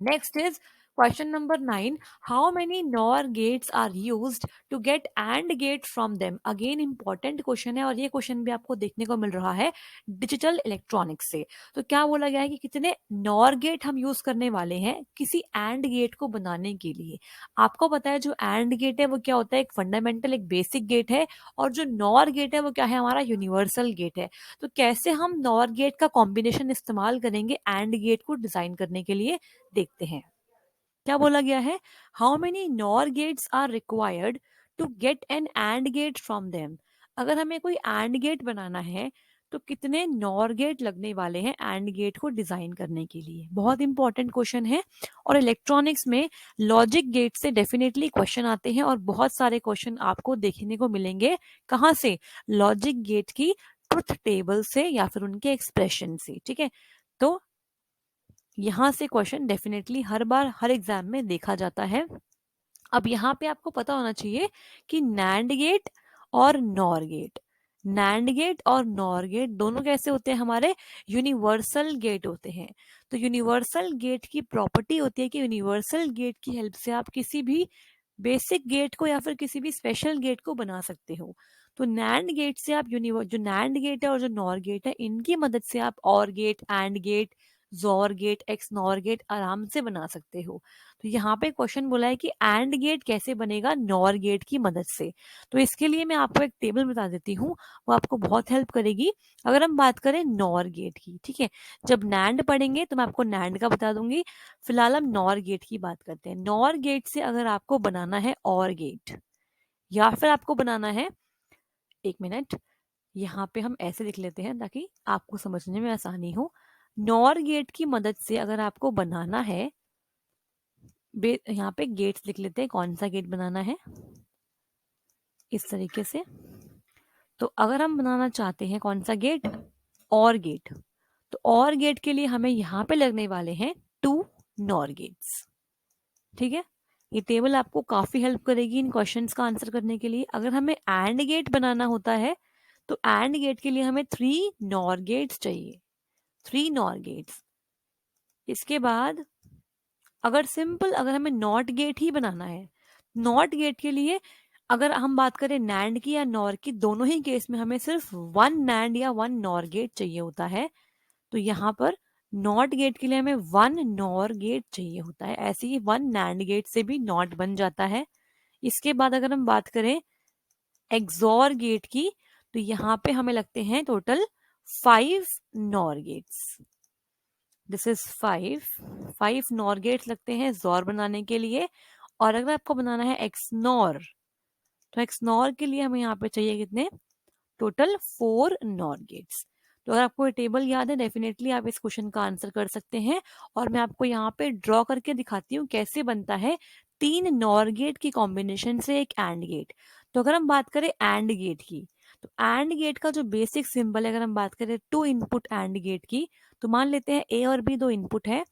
Next is question number 9. How many NOR gates are used to get AND gate from them? Again important question है और ये क्वेश्चन भी आपको देखने को मिल रहा है डिजिटल इलेक्ट्रॉनिक्स से। तो क्या बोला गया है कि कितने NOR गेट हम यूज करने वाले हैं किसी AND गेट को बनाने के लिए। आपको पता है जो AND गेट है वो क्या होता है, एक फंडामेंटल एक बेसिक गेट है, और जो NOR गेट है वो क्या है, हमारा यूनिवर्सल गेट है। तो कैसे हम NOR गेट का कॉम्बिनेशन इस्तेमाल करेंगे AND गेट को डिजाइन करने के लिए, देखते हैं। क्या बोला गया है? How many NOR gates are required to get an AND gate from them. अगर हमें कोई एंड गेट बनाना है तो कितने नॉर गेट लगने वाले हैं एंड गेट को डिजाइन करने के लिए? बहुत इंपॉर्टेंट क्वेश्चन है और इलेक्ट्रॉनिक्स में लॉजिक गेट से डेफिनेटली क्वेश्चन आते हैं और बहुत सारे क्वेश्चन आपको देखने को मिलेंगे। कहाँ से? लॉजिक गेट की ट्रुथ टेबल से या फिर उनके एक्सप्रेशन से, ठीक है। तो यहां से क्वेश्चन डेफिनेटली हर बार हर एग्जाम में देखा जाता है। अब यहाँ पे आपको पता होना चाहिए कि नैंड गेट और नॉर गेट, नैंड गेट और नॉर गेट दोनों कैसे होते हैं, हमारे यूनिवर्सल गेट होते हैं। तो यूनिवर्सल गेट की प्रॉपर्टी होती है कि यूनिवर्सल गेट की हेल्प से आप किसी भी बेसिक गेट को या फिर किसी भी स्पेशल गेट को बना सकते हो। तो नैंड गेट से आप जो नैंड गेट है और जो नॉर गेट है, इनकी मदद से आप और गेट, एंड गेट, जोर गेट, एक्स नॉर गेट आराम से बना सकते हो। तो यहाँ पे क्वेश्चन बोला है कि एंड गेट कैसे बनेगा नॉर गेट की मदद से। तो इसके लिए मैं आपको एक टेबल बता देती हूँ, वो आपको बहुत हेल्प करेगी। अगर हम बात करें नॉर गेट की, ठीक है, जब नैंड पढ़ेंगे तो मैं आपको नैंड का बता दूंगी। फिलहाल हम नॉर गेट की बात करते हैं। नॉर गेट से अगर आपको बनाना है और गेट, या फिर आपको बनाना है, एक मिनट, यहाँ पे हम ऐसे लिख लेते हैं ताकि आपको समझने में आसानी हो। नॉर गेट की मदद से अगर आपको बनाना है, यहाँ पे गेट्स लिख लेते हैं, कौन सा गेट बनाना है, इस तरीके से। तो अगर हम बनाना चाहते हैं कौन सा गेट, और गेट, तो और गेट के लिए हमें यहाँ पे लगने वाले हैं 2 नॉर गेट्स। ठीक है, ये टेबल आपको काफी हेल्प करेगी इन क्वेश्चंस का आंसर करने के लिए। अगर हमें एंड गेट बनाना होता है तो एंड गेट के लिए हमें 3 नॉर गेट्स चाहिए, 3 नॉर गेट्स। इसके बाद अगर हमें नॉट गेट ही बनाना है, नॉट गेट के लिए अगर हम बात करें नैंड की या नॉर की, दोनों ही केस में हमें सिर्फ 1 नैंड या 1 नॉर गेट चाहिए होता है। तो यहाँ पर नॉट गेट के लिए हमें 1 नॉर गेट चाहिए होता है, ऐसे ही 1 नैंड गेट से भी नॉट बन जाता है। इसके बाद अगर हम बात करें एक्सॉर गेट की, तो यहाँ पे हमें लगते हैं total 5 NOR gates. This is 5 NOR gates लगते हैं जोर बनाने के लिए। और अगर आपको बनाना है एक्सनॉर, तो एक्सनॉर के लिए हमें यहाँ पे चाहिए कितने, टोटल 4 नॉर गेट्स। तो अगर आपको ये टेबल याद है, डेफिनेटली आप इस क्वेश्चन का आंसर कर सकते हैं। और मैं आपको यहाँ पे ड्रॉ करके दिखाती हूँ कैसे बनता है 3 नॉर गेट की कॉम्बिनेशन से एक एंड गेट। तो अगर हम बात करें एंड गेट की, तो एंड गेट का जो बेसिक सिंबल है, अगर हम बात करें 2 इनपुट एंड गेट की, तो मान लेते हैं ए और बी 2 इनपुट है।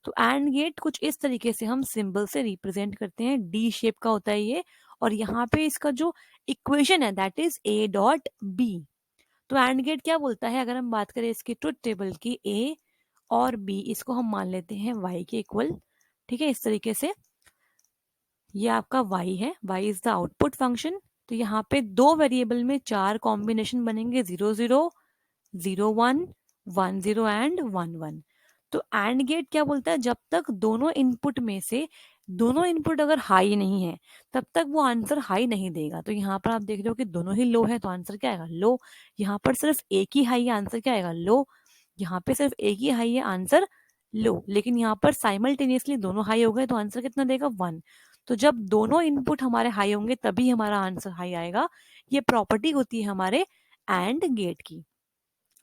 तो एंड गेट कुछ इस तरीके से हम सिंबल से रिप्रेजेंट करते हैं, डी शेप का होता है ये। और यहाँ पे इसका जो इक्वेशन है that is A dot B. तो एंड गेट क्या बोलता है, अगर हम बात करें इसकी ट्रुथ टेबल की, ए और बी इसको हम मान लेते हैं y के इक्वल। ठीक है, इस तरीके से ये आपका y है, y is the output function. तो यहाँ पे 2 वेरिएबल में 4 कॉम्बिनेशन बनेंगे, 0 0 0 1 1 0 एंड 1 1। तो एंड गेट क्या बोलता है, जब तक दोनों इनपुट में से दोनों इनपुट अगर हाई नहीं है तब तक वो आंसर हाई नहीं देगा। तो यहाँ पर आप देख रहे हो कि दोनों ही लो है, तो आंसर क्या आएगा, लो। यहाँ पर सिर्फ एक ही हाई है, आंसर क्या आएगा, लो। यहाँ पे सिर्फ एक ही हाई है, आंसर लो। लेकिन यहाँ पर साइमल्टेनियसली दोनों हाई हो गए तो आंसर कितना देगा, 1। तो जब दोनों इनपुट हमारे हाई होंगे तभी हमारा आंसर हाई आएगा। ये प्रॉपर्टी होती है हमारे एंड गेट की।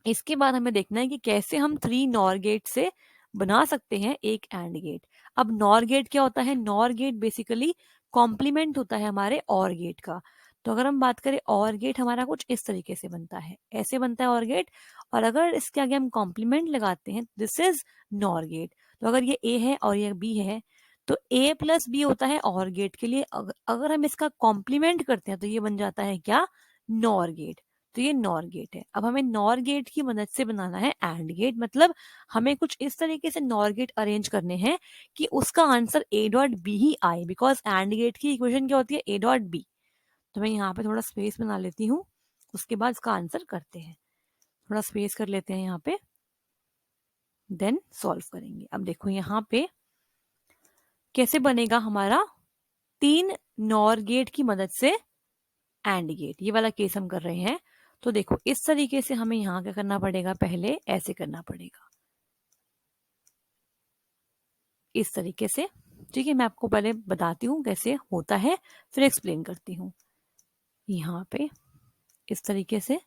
इसके बाद हमें देखना है कि कैसे हम 3 नॉर गेट से बना सकते हैं एक एंड गेट। अब नॉर गेट क्या होता है, नॉर गेट बेसिकली कॉम्प्लीमेंट होता है हमारे और गेट का। तो अगर हम बात करें और गेट हमारा कुछ इस तरीके से बनता है, ऐसे बनता है और गेट। और अगर इसके आगे हम कॉम्प्लीमेंट लगाते हैं, दिस इज नॉर गेट। तो अगर ये ए है और ये बी है, तो ए प्लस बी होता है और गेट के लिए। अगर हम इसका कॉम्प्लीमेंट करते हैं तो ये बन जाता है क्या, नॉर गेट। तो ये नॉर गेट है। अब हमें नॉर गेट की मदद से बनाना है एंड गेट, मतलब हमें कुछ इस तरीके से नॉर गेट अरेंज करने हैं कि उसका आंसर ए डॉट बी ही आए, बिकॉज एंड गेट की इक्वेशन क्या होती है, ए डॉट बी। तो मैं यहाँ पे थोड़ा स्पेस बना लेती हूँ, उसके बाद इसका आंसर करते हैं। थोड़ा स्पेस कर लेते हैं यहाँ पे, देन सॉल्व करेंगे। अब देखो यहाँ पे कैसे बनेगा हमारा 3 नॉर गेट की मदद से एंड गेट, ये वाला केस हम कर रहे हैं। तो देखो इस तरीके से हमें यहाँ क्या करना पड़ेगा, पहले ऐसे करना पड़ेगा, इस तरीके से। ठीक है, मैं आपको पहले बताती हूँ कैसे होता है, फिर एक्सप्लेन करती हूँ। यहाँ पे इस तरीके से,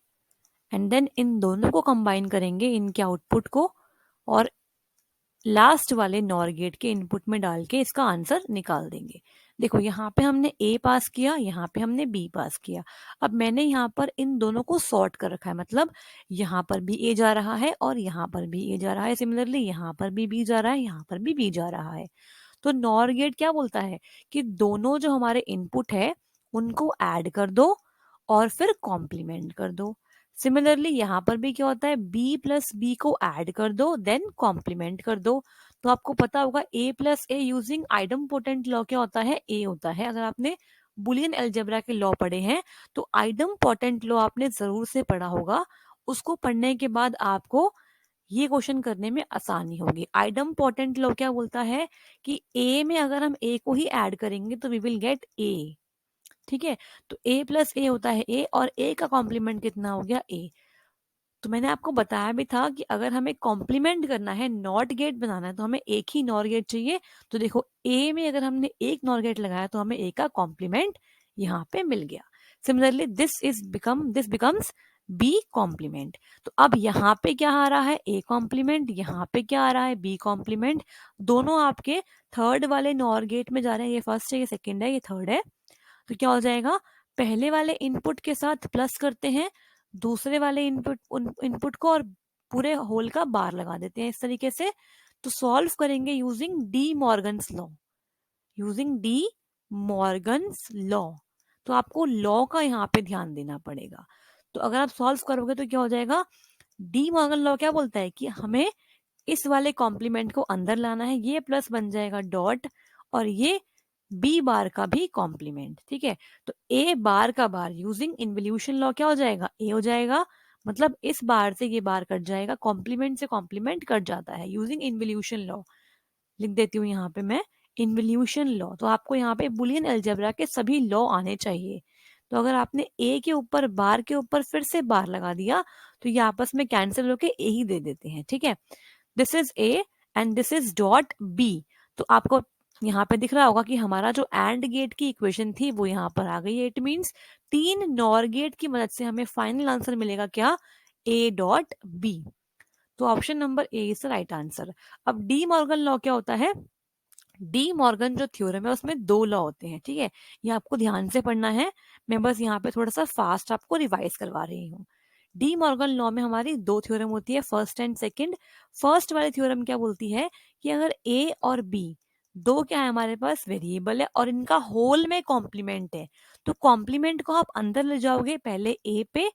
एंड देन इन दोनों को कंबाइन करेंगे, इनके आउटपुट को, और लास्ट वाले नॉर गेट के इनपुट में डाल के इसका आंसर निकाल देंगे। देखो यहाँ पे हमने ए पास किया, यहाँ पे हमने बी पास किया। अब मैंने यहाँ पर इन दोनों को सॉर्ट कर रखा है, मतलब यहाँ पर भी ए जा रहा है और यहाँ पर भी ए जा रहा है, सिमिलरली यहाँ पर भी बी जा रहा है, यहाँ पर भी बी जा रहा है। तो नॉर गेट क्या बोलता है कि दोनों जो हमारे इनपुट है उनको ऐड कर दो और फिर कॉम्प्लीमेंट कर दो। सिमिलरली यहाँ पर भी क्या होता है, बी प्लस बी को ऐड कर दो देन कॉम्प्लीमेंट कर दो। तो आपको पता होगा ए प्लस ए यूजिंग आइडमपोटेंट लॉ क्या होता है, ए होता है। अगर आपने बुलियन अलजेब्रा के लॉ पढ़े हैं तो आइडमपोटेंट लॉ आपने जरूर से पढ़ा होगा। उसको पढ़ने के बाद आपको ये क्वेश्चन करने में आसानी होगी। आइडमपोटेंट लॉ क्या बोलता है कि ए में अगर हम ए को ही ऐड करेंगे तो वी विल गेट ए। ठीक है, तो ए प्लस ए होता है ए, और ए का कॉम्प्लीमेंट कितना हो गया, ए। तो मैंने आपको बताया भी था कि अगर हमें कॉम्प्लीमेंट करना है, नॉट गेट बनाना है, तो हमें एक ही नॉर गेट चाहिए। तो देखो ए में अगर हमने एक नॉर गेट लगाया तो हमें ए का कॉम्प्लीमेंट यहाँ पे मिल गया। Similarly this becomes B complement. तो अब यहाँ पे क्या आ रहा है, ए कॉम्प्लीमेंट, यहाँ पे क्या आ रहा है, बी कॉम्प्लीमेंट। दोनों आपके थर्ड वाले नॉर गेट में जा रहे हैं। ये फर्स्ट है, ये सेकेंड है, ये थर्ड है। तो क्या हो जाएगा, पहले वाले इनपुट के साथ प्लस करते हैं, दूसरे वाले इनपुट को और पूरे होल का बार लगा देते हैं इस तरीके से। तो सॉल्व करेंगे using D Morgan's law, using D Morgan's law. तो आपको लॉ का यहाँ पे ध्यान देना पड़ेगा। तो अगर आप सॉल्व करोगे तो क्या हो जाएगा, डी मॉर्गन लॉ क्या बोलता है कि हमें इस वाले कॉम्प्लीमेंट को अंदर लाना है, ये प्लस बन जाएगा डॉट, और ये बी बार का भी कॉम्प्लीमेंट। ठीक है, तो ए बार का बार यूजिंग इन्वोल्यूशन लॉ क्या हो जाएगा, ए हो जाएगा। मतलब इस बार से ये बार कट जाएगा, कॉम्प्लीमेंट से कॉम्प्लीमेंट कट जाता है यूजिंग इन्वोल्यूशन लॉ। लिख देती हूँ यहाँ पे मैं इन्वोल्यूशन लॉ। तो आपको यहाँ पे बुलियन अलजेब्रा के सभी लॉ आने चाहिए। तो अगर आपने ए के ऊपर बार के ऊपर फिर से बार लगा दिया तो ये आपस में कैंसिल होके ए ही दे देते हैं। ठीक है, this is A and this is dot B. तो आपको यहाँ पे दिख रहा होगा कि हमारा जो एंड गेट की इक्वेशन थी वो यहाँ पर आ गई है। इट मीन्स तीन नॉर गेट की मदद से हमें फाइनल आंसर मिलेगा क्या, ए डॉट बी। तो option number A is the right answer. अब डी मॉर्गन लॉ क्या होता है, डी मॉर्गन जो थ्योरम है उसमें दो लॉ होते हैं। ठीक है, ये आपको ध्यान से पढ़ना है, मैं बस यहाँ पे थोड़ा सा फास्ट आपको रिवाइज करवा रही हूँ। डी मॉर्गन लॉ में हमारी दो थ्योरम होती है, फर्स्ट एंड सेकंड। फर्स्ट वाली थ्योरम क्या बोलती है कि अगर ए और बी दो क्या है हमारे पास वेरिएबल है और इनका होल में कॉम्प्लीमेंट है, तो कॉम्प्लीमेंट को आप अंदर ले जाओगे पहले ए पे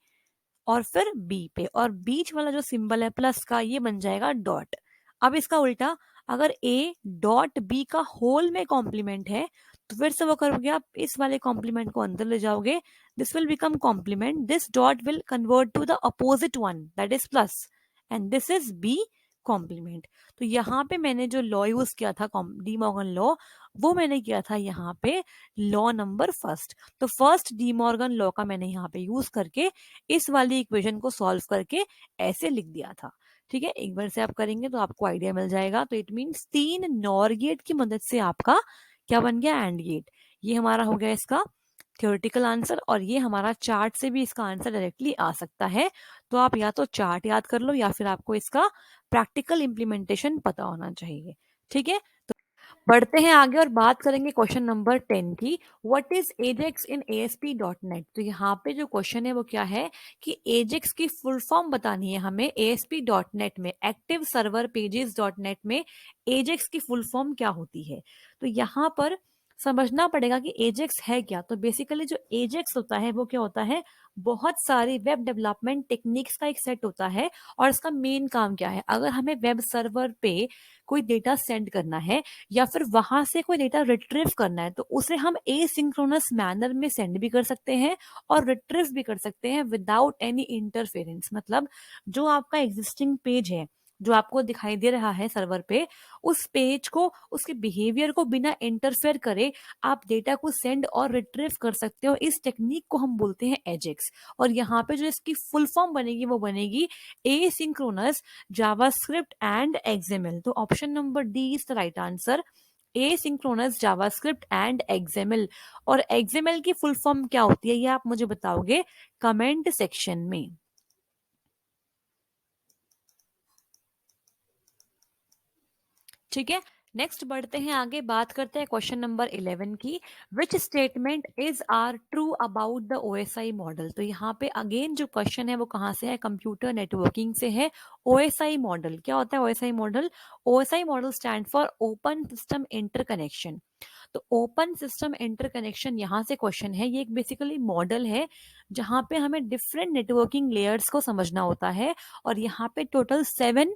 और फिर बी पे, और बीच वाला जो सिंबल है प्लस का ये बन जाएगा डॉट। अब इसका उल्टा, अगर ए डॉट बी का होल में कॉम्प्लीमेंट है तो फिर से वो करोगे आप इस वाले कॉम्प्लीमेंट को अंदर ले जाओगे, this will become complement, this dot will convert to the opposite one that is plus, and this is B complement. तो यहाँ पे मैंने जो लॉ यूज किया था डी मॉर्गन लॉ, वो मैंने किया था यहाँ पे लॉ नंबर फर्स्ट। तो फर्स्ट डी मॉर्गन लॉ का मैंने यहाँ पे यूज करके इस वाली इक्वेशन को सॉल्व करके ऐसे लिख दिया था। ठीक है, एक बार से आप करेंगे तो आपको आइडिया मिल जाएगा। तो इट मीन्स तीन नॉर गेट की मदद से आपका क्या बन गया, एंड गेट। ये हमारा हो गया इसका थ्योरेटिकल आंसर, और ये हमारा चार्ट से भी इसका आंसर डायरेक्टली आ सकता है। तो आप या तो चार्ट याद कर लो या फिर आपको इसका प्रैक्टिकल इम्प्लीमेंटेशन पता होना चाहिए। ठीक है, बढ़ते हैं आगे और बात करेंगे क्वेश्चन नंबर 10 की, what is Ajax in ASP.NET। तो यहाँ पे जो क्वेश्चन है वो क्या है कि एजेक्स की फुल फॉर्म बतानी है हमें ASP.NET में, एक्टिव सर्वर पेजेस .NET में एजेक्स की फुल फॉर्म क्या होती है। तो यहाँ पर समझना पड़ेगा कि एजेक्स है क्या। तो बेसिकली जो एजेक्स होता है वो क्या होता है, बहुत सारी वेब डेवलपमेंट टेक्निक्स का एक सेट होता है। और इसका मेन काम क्या है, अगर हमें वेब सर्वर पे कोई डेटा सेंड करना है या फिर वहां से कोई डेटा रिट्रीव करना है तो उसे हम एसिंक्रोनस मैनर में सेंड भी कर सकते हैं और रिट्रीव भी कर सकते हैं विदाउट एनी इंटरफेरेंस। मतलब जो आपका एग्जिस्टिंग पेज है जो आपको दिखाई दे रहा है सर्वर पे, उस पेज को उसके बिहेवियर को बिना इंटरफेयर करे आप डेटा को सेंड और रिट्रीव कर सकते हो। इस टेक्निक को हम बोलते हैं एजेक्स। और यहाँ पे जो इसकी फुल फॉर्म बनेगी वो बनेगी एसिंक्रोनस जावास्क्रिप्ट एंड एक्सएमएल। तो option number D is the right answer, asynchronous JavaScript and XML. और एक्सएमएल की फुल फॉर्म क्या होती है ये आप मुझे बताओगे कमेंट सेक्शन में। ठीक है, नेक्स्ट बढ़ते हैं आगे, बात करते हैं क्वेश्चन नंबर 11 की। Which statement is are true about the OSI model. तो यहाँ पे अगेन जो क्वेश्चन है वो कहाँ से है, कंप्यूटर नेटवर्किंग से है। ओएसआई मॉडल क्या होता है? OSI model, OSI model stand for open system interconnection. तो ओपन सिस्टम इंटरकनेक्शन यहाँ से क्वेश्चन है। ये एक बेसिकली मॉडल है जहाँ पे हमें डिफरेंट नेटवर्किंग लेयर्स को समझना होता है, और यहाँ पे टोटल 7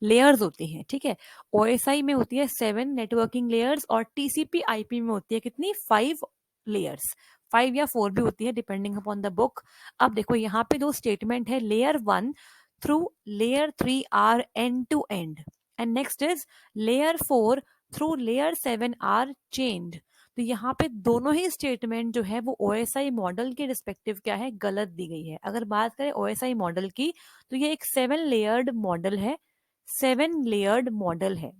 लेयर्स होती हैं, ठीक है। ओएसआई में होती है 7 नेटवर्किंग लेयर्स, और टीसीपी आईपी में होती है कितनी? 5 लेयर्स, 5 या 4 भी होती है डिपेंडिंग अपॉन द बुक। अब देखो यहाँ पे दो स्टेटमेंट है, layer 1 through layer 3 are end to end, and next is layer 4 through layer 7 are chained. तो यहाँ पे दोनों ही स्टेटमेंट जो है वो ओएसआई मॉडल के रिस्पेक्टिव क्या है, गलत दी गई है। अगर बात करें ओएसआई मॉडल की, तो ये एक 7 लेयर्ड मॉडल है, 7 लेयर्ड मॉडल है।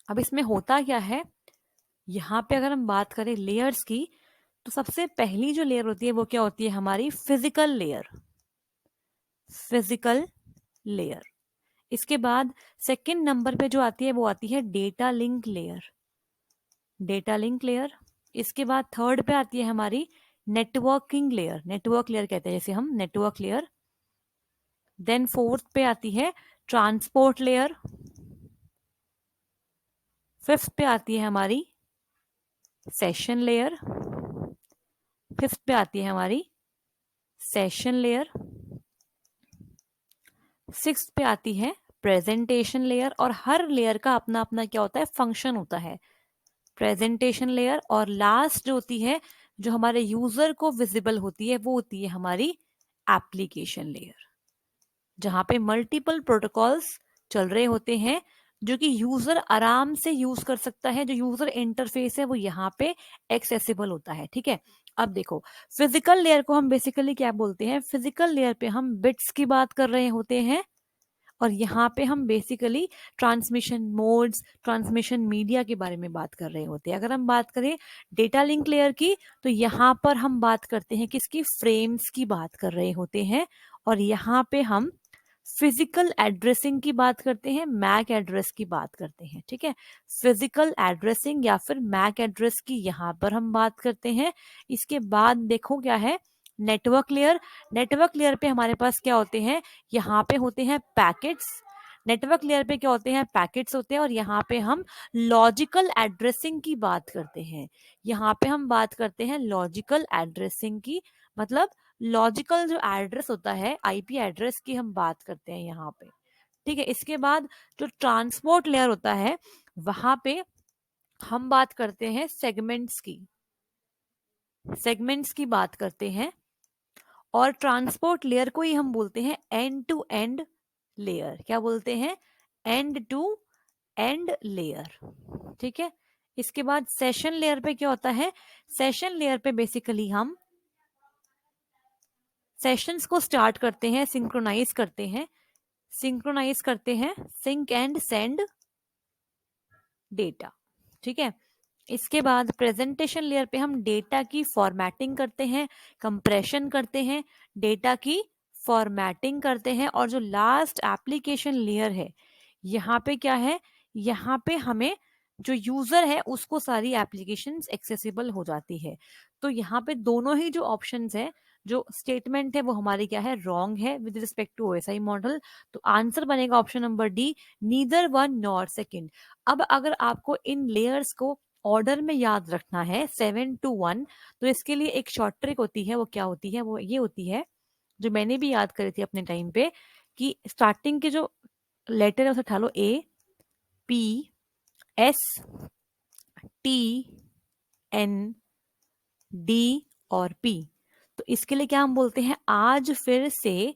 अब इसमें होता क्या है, यहाँ पे अगर हम बात करें लेयर्स की, तो सबसे पहली जो लेयर होती है वो क्या होती है? हमारी फिजिकल लेयर, फिजिकल लेयर। इसके बाद सेकंड नंबर पे जो आती है वो आती है data link layer, data link layer. इसके बाद थर्ड पे आती है हमारी नेटवर्किंग लेयर, नेटवर्क लेयर कहते हैं जैसे हम, नेटवर्क लेयर। देन फोर्थ पे आती है ट्रांसपोर्ट लेयर। फिफ्थ पे आती है हमारी सेशन लेयर, फिफ्थ पे आती है हमारी सेशन लेयर। सिक्स्थ पे आती है प्रेजेंटेशन लेयर, और हर लेयर का अपना अपना क्या होता है, फंक्शन होता है। प्रेजेंटेशन लेयर, और लास्ट जो होती है, जो हमारे यूजर को विजिबल होती है, वो होती है हमारी एप्लीकेशन लेयर, जहां पे मल्टीपल प्रोटोकॉल्स चल रहे होते हैं जो कि यूजर आराम से यूज कर सकता है। जो यूजर इंटरफेस है वो यहाँ पे एक्सेसिबल होता है, ठीक है। अब देखो, फिजिकल लेयर को हम बेसिकली क्या बोलते हैं? फिजिकल लेयर पे हम बिट्स की बात कर रहे होते हैं, और यहाँ पे हम basically transmission modes, transmission media के बारे में बात कर रहे होते हैं। अगर हम बात करें डेटा लिंक लेयर की, तो यहाँ पर हम बात करते हैं किसकी? फ्रेम्स की बात कर रहे होते हैं, और यहाँ पे हम फिजिकल एड्रेसिंग की बात करते हैं, मैक एड्रेस की बात करते हैं, ठीक है। फिजिकल एड्रेसिंग या फिर मैक एड्रेस की यहाँ पर हम बात करते हैं। इसके बाद देखो क्या है, नेटवर्क लेयर। नेटवर्क लेयर पे हमारे पास क्या होते हैं? यहाँ पे होते हैं पैकेट्स। नेटवर्क लेयर पे क्या होते हैं? पैकेट्स होते हैं, और यहाँ पे हम लॉजिकल एड्रेसिंग की बात करते हैं। यहाँ पे हम बात करते हैं लॉजिकल एड्रेसिंग की, मतलब लॉजिकल जो एड्रेस होता है, आईपी एड्रेस की हम बात करते हैं यहाँ पे, ठीक है। इसके बाद जो ट्रांसपोर्ट लेयर होता है, वहां पे हम बात करते हैं सेगमेंट्स की, सेगमेंट्स की बात करते हैं। और ट्रांसपोर्ट लेयर को ही हम बोलते हैं एंड टू एंड लेयर। क्या बोलते हैं? एंड टू एंड लेयर, ठीक है। इसके बाद सेशन लेयर पे क्या होता है? सेशन लेयर पे बेसिकली हम सेशंस को स्टार्ट करते हैं, सिंक्रोनाइज करते हैं, सिंक्रोनाइज करते हैं, सिंक एंड सेंड डेटा, ठीक है। इसके बाद प्रेजेंटेशन लेयर पे हम डेटा की फॉर्मेटिंग करते हैं, कंप्रेशन करते हैं, डेटा की फॉर्मेटिंग करते हैं। और जो लास्ट एप्लीकेशन लेयर है, यहाँ पे क्या है? यहाँ पे हमें जो यूजर है उसको सारी एप्लीकेशंस एक्सेसिबल हो जाती है। तो यहाँ पे दोनों ही जो ऑप्शंस है, जो स्टेटमेंट है, वो हमारी क्या है? रॉन्ग है with respect to OSI model. तो आंसर बनेगा option number D, neither one nor second. अब अगर आपको इन लेयर्स को ऑर्डर में याद रखना है 7 to 1, तो इसके लिए एक शॉर्ट ट्रिक होती है। वो क्या होती है? वो ये होती है, जो मैंने भी याद करी थी अपने टाइम पे, कि स्टार्टिंग के जो लेटर है उसे उठा लो, A P S T N D और पी। तो इसके लिए क्या हम बोलते हैं? आज फिर से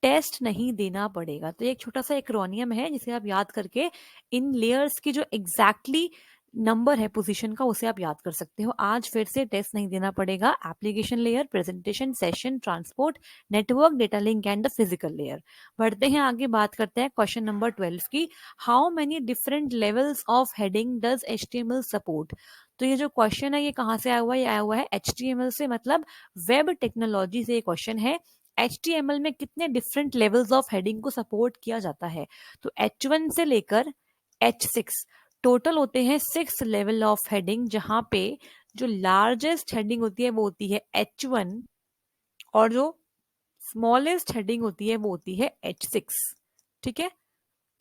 टेस्ट नहीं देना पड़ेगा। तो ये एक छोटा सा एक्रोनियम है जिसे आप याद करके इन लेयर्स की जो एग्जैक्टली नंबर है पोजीशन का, उसे आप याद कर सकते हो। आज फिर से टेस्ट नहीं देना पड़ेगा। Application layer, presentation, session, transport, network, data link and the physical layer. बढ़ते हैं आगे, बात करते हैं क्वेश्चन नंबर 12 की। How many different levels of heading does HTML support. तो ये जो क्वेश्चन है ये कहाँ से आया हुआ है? ये आया हुआ है HTML से, मतलब वेब टेक्नोलॉजी से ये क्वेश्चन है। HTML में कितने डिफरेंट लेवल्स ऑफ हेडिंग को सपोर्ट किया जाता है? तो H1 से लेकर H6 टोटल होते हैं 6 लेवल ऑफ हेडिंग, जहां पे जो लार्जेस्ट हेडिंग होती है वो होती है H1 और जो स्मॉलेस्ट हेडिंग होती है वो होती है H6। ठीक है,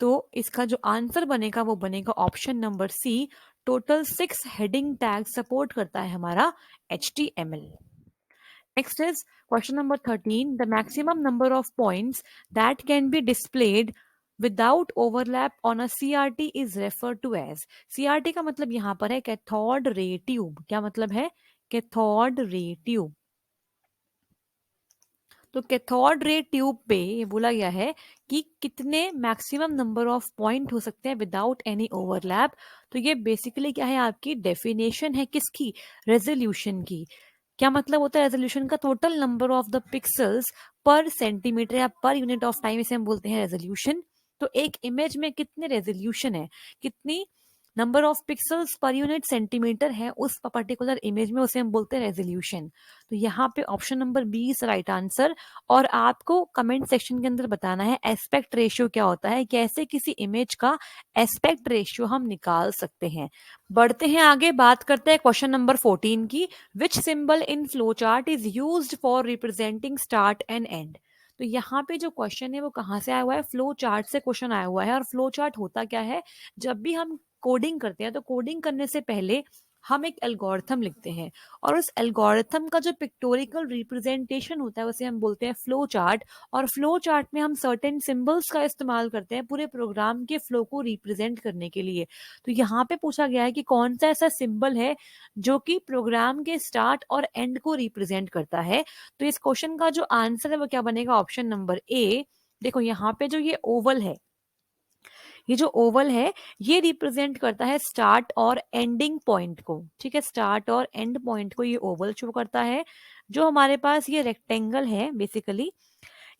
तो इसका जो आंसर बनेगा वो बनेगा option number C. Total 6 heading tag support करता है हमारा HTML। Next is question number 13. The maximum number of points that can be displayed without overlap on a CRT is referred to as। CRT का मतलब यहाँ पर है cathode ray tube. क्या मतलब है? Cathode ray tube. तो कैथोड रे ट्यूब पे ये बोला गया है कि कितने मैक्सिमम नंबर ऑफ पॉइंट हो सकते हैं विदाउट एनी ओवरलैप। तो ये बेसिकली क्या है, आपकी डेफिनेशन है किसकी? रेजोल्यूशन की। क्या मतलब होता है रेजोल्यूशन का? Total number of the pixels पर सेंटीमीटर या पर यूनिट ऑफ टाइम, इसे हम बोलते हैं रेजोल्यूशन। तो एक इमेज में कितने रेजोल्यूशन है, कितनी number of pixels per unit centimetre है उस पर्टिकुलर इमेज में, उसे हम बोलते हैं रेजोल्यूशन। तो यहाँ पे option number B is right answer. और आपको कमेंट सेक्शन के अंदर बताना है एस्पेक्ट रेशियो क्या होता है, कैसे किसी इमेज का एस्पेक्ट रेशियो हम निकाल सकते हैं। बढ़ते हैं आगे, बात करते हैं क्वेश्चन नंबर 14 की। विच symbol in flow chart is used for representing start and and. तो यहाँ पे जो क्वेश्चन है वो कहाँ से आया हुआ है? फ्लो चार्ट से क्वेश्चन आया हुआ है। और फ्लो चार्ट होता क्या है? जब भी हम कोडिंग करते हैं तो कोडिंग करने से पहले हम एक एल्गोरिथम लिखते हैं, और उस एल्गोरिथम का जो पिक्टोरिकल रिप्रेजेंटेशन होता है उसे हम बोलते हैं फ्लो चार्ट। और फ्लो चार्ट में हम सर्टेन सिंबल्स का इस्तेमाल करते हैं पूरे प्रोग्राम के फ्लो को रिप्रेजेंट करने के लिए। तो यहाँ पे पूछा गया है कि कौन सा ऐसा सिंबल है जो कि प्रोग्राम के स्टार्ट और एंड को रिप्रेजेंट करता है। तो इस क्वेश्चन का जो आंसर है वो क्या बनेगा? ऑप्शन नंबर ए। देखो यहाँ पे जो ये ओवल है, ये जो ओवल है ये रिप्रेजेंट करता है स्टार्ट और एंडिंग पॉइंट को। ठीक है, स्टार्ट और एंड पॉइंट को ये ओवल शो करता है। जो हमारे पास ये रेक्टेंगल है, बेसिकली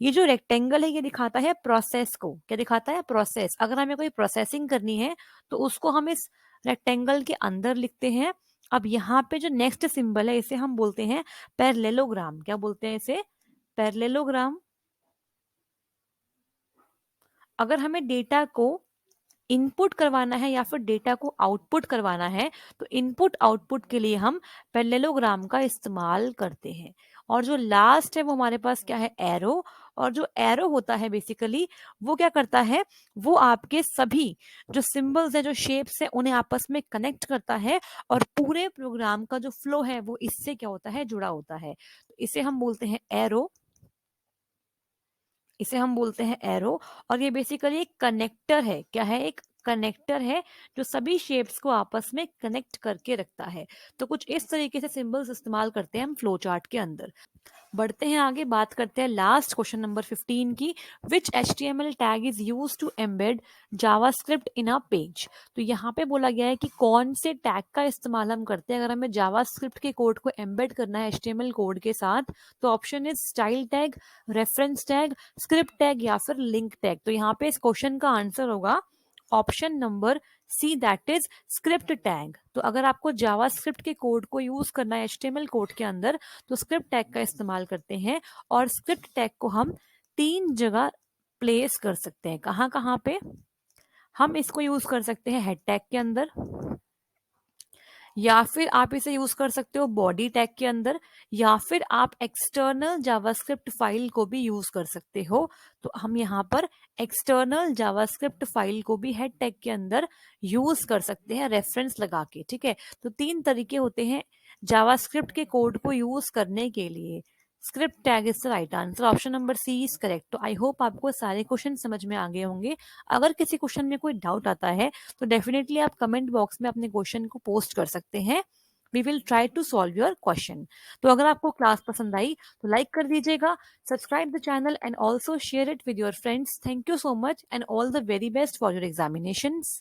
ये जो रेक्टेंगल है ये दिखाता है प्रोसेस को। क्या दिखाता है? प्रोसेस। अगर हमें कोई प्रोसेसिंग करनी है तो उसको हम इस रेक्टेंगल के अंदर लिखते हैं। अब यहाँ पे जो नेक्स्ट सिंबल है इसे हम बोलते हैं पैरेललोग्राम। क्या बोलते हैं इसे? पैरेललोग्राम। अगर हमें डेटा को इनपुट करवाना है या फिर डेटा को आउटपुट करवाना है तो इनपुट आउटपुट के लिए हम पैरेललोग्राम का इस्तेमाल करते हैं। और जो लास्ट है वो हमारे पास क्या है? एरो। और जो एरो होता है बेसिकली वो क्या करता है? वो आपके सभी जो सिंबल्स है, जो शेप्स है, उन्हें आपस में कनेक्ट करता है। और पूरे प्रोग्राम का जो फ्लो है वो इससे क्या होता है? जुड़ा होता है। तो इसे हम बोलते हैं एरो। इसे हम बोलते हैं एरो। और ये बेसिकली एक कनेक्टर है। क्या है? एक कनेक्टर है जो सभी शेप्स को आपस में कनेक्ट करके रखता है। तो कुछ इस तरीके से सिंबल्स इस्तेमाल करते हैं हम फ्लो चार्ट के अंदर। बढ़ते हैं आगे, बात करते हैं लास्ट क्वेश्चन नंबर 15 की। Which HTML tag is use to embed JavaScript in a page. तो यहाँ पे बोला गया है कि कौन से टैग का इस्तेमाल हम करते हैं अगर हमें जावास्क्रिप्ट के कोड को एम्बेड करना है HTML कोड के साथ। तो option is style tag, reference tag, script tag या फिर लिंक टैग। तो यहाँ पे इस क्वेश्चन का आंसर होगा option number C, that is script tag. तो अगर आपको जावास्क्रिप्ट के कोड को यूज करना है HTML कोड के अंदर तो स्क्रिप्ट टैग का इस्तेमाल करते हैं। और स्क्रिप्ट टैग को हम 3 जगह प्लेस कर सकते हैं। कहाँ कहाँ पे? हम इसको यूज कर सकते हैं हेड टैग के अंदर, या फिर आप इसे यूज कर सकते हो बॉडी टैग के अंदर, या फिर आप एक्सटर्नल जावास्क्रिप्ट फाइल को भी यूज कर सकते हो। तो हम यहाँ पर एक्सटर्नल जावास्क्रिप्ट फाइल को भी हेड टैग के अंदर यूज कर सकते हैं रेफरेंस लगा के। ठीक है, तो 3 तरीके होते हैं जावास्क्रिप्ट के कोड को यूज करने के लिए। Script tag is the right answer. Option number C is correct. तो आई होप आपको सारे क्वेश्चन समझ में आ गए होंगे। अगर किसी क्वेश्चन में कोई डाउट आता है तो डेफिनेटली आप कमेंट बॉक्स में अपने क्वेश्चन को पोस्ट कर सकते हैं। We will try to solve your question. तो अगर आपको क्लास पसंद आई तो लाइक कर दीजिएगा, subscribe the channel and also share it with your friends. Thank you so much and all the very best for your examinations.